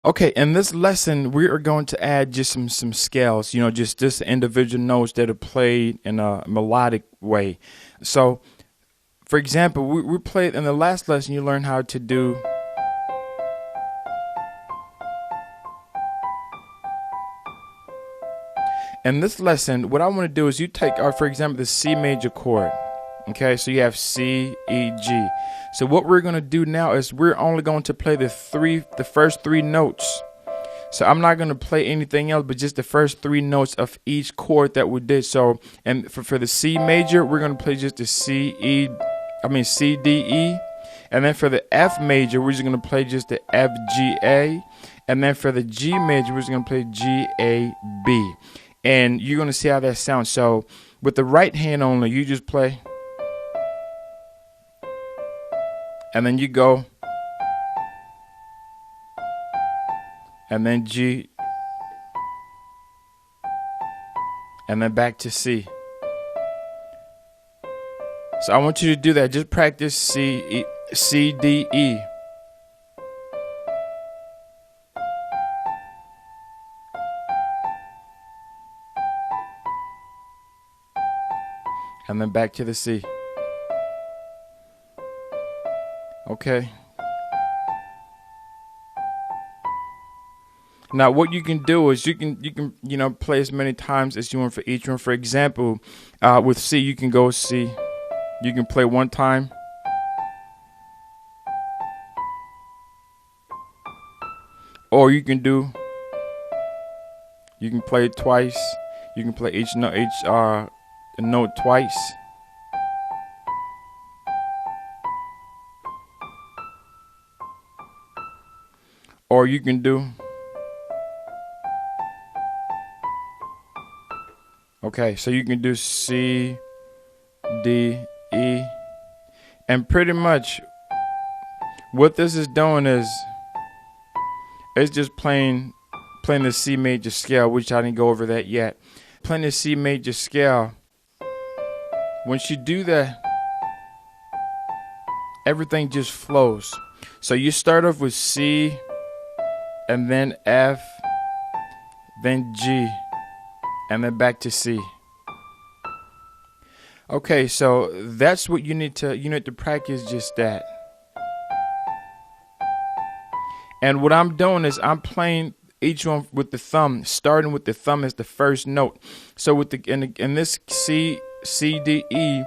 Okay, in this lesson, we are going to add just some scales, just individual notes that are played in a melodic way. So, for example, we played in the last lesson, you learned how to do. In this lesson, what I want to do is you take, for example, the C major chord. Okay, so you have C, E, G. So what we're going to do now is we're only going to play the first three notes. So I'm not going to play anything else but just the first three notes of each chord that we did. So, and for the C major, we're going to play just the C, D, E. And then for the F major, we're just going to play just the F, G, A. And then for the G major, we're just going to play G, A, B. And you're going to see how that sounds. So with the right hand only, you just play. And then you go. And then G. And then back to C. So I want you to do that. Just practice C, D, E. And then back to the C. Okay. Now what you can do is you can play as many times as you want for each one. For example, with C you can go C. You can play one time. Or you can play it twice. You can play each note twice. Or you can do. Okay, so you can do C, D, E. And pretty much what this is doing is it's just playing the C major scale, which I didn't go over that yet. Playing the C major scale. Once you do that, everything just flows. So you start off with C, and then F, then G, and then back to C. Okay, so that's what you need to practice, just that. And what I'm doing is I'm playing each one with the thumb, starting with the thumb as the first note. So with in this C, D, E,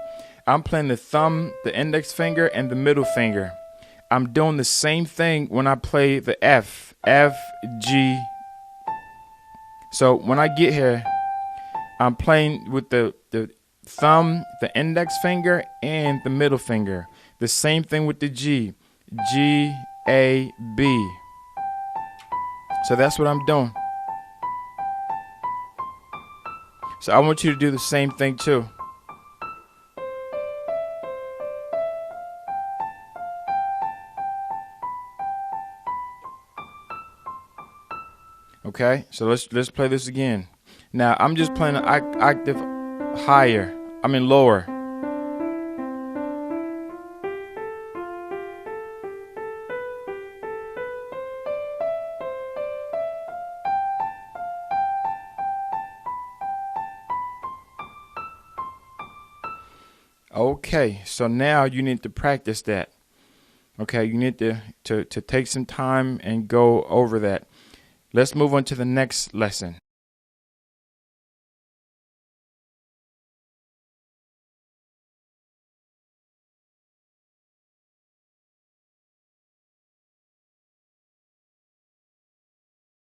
I'm playing the thumb, the index finger, and the middle finger. I'm doing the same thing when I play the F, G. So when I get here, I'm playing with the thumb, the index finger, and the middle finger. The same thing with the G, G, A, B. So that's what I'm doing. So I want you to do the same thing too. Okay, so let's play this again. Now I'm just playing an octave lower. Okay, so now you need to practice that. Okay, you need to take some time and go over that. Let's move on to the next lesson.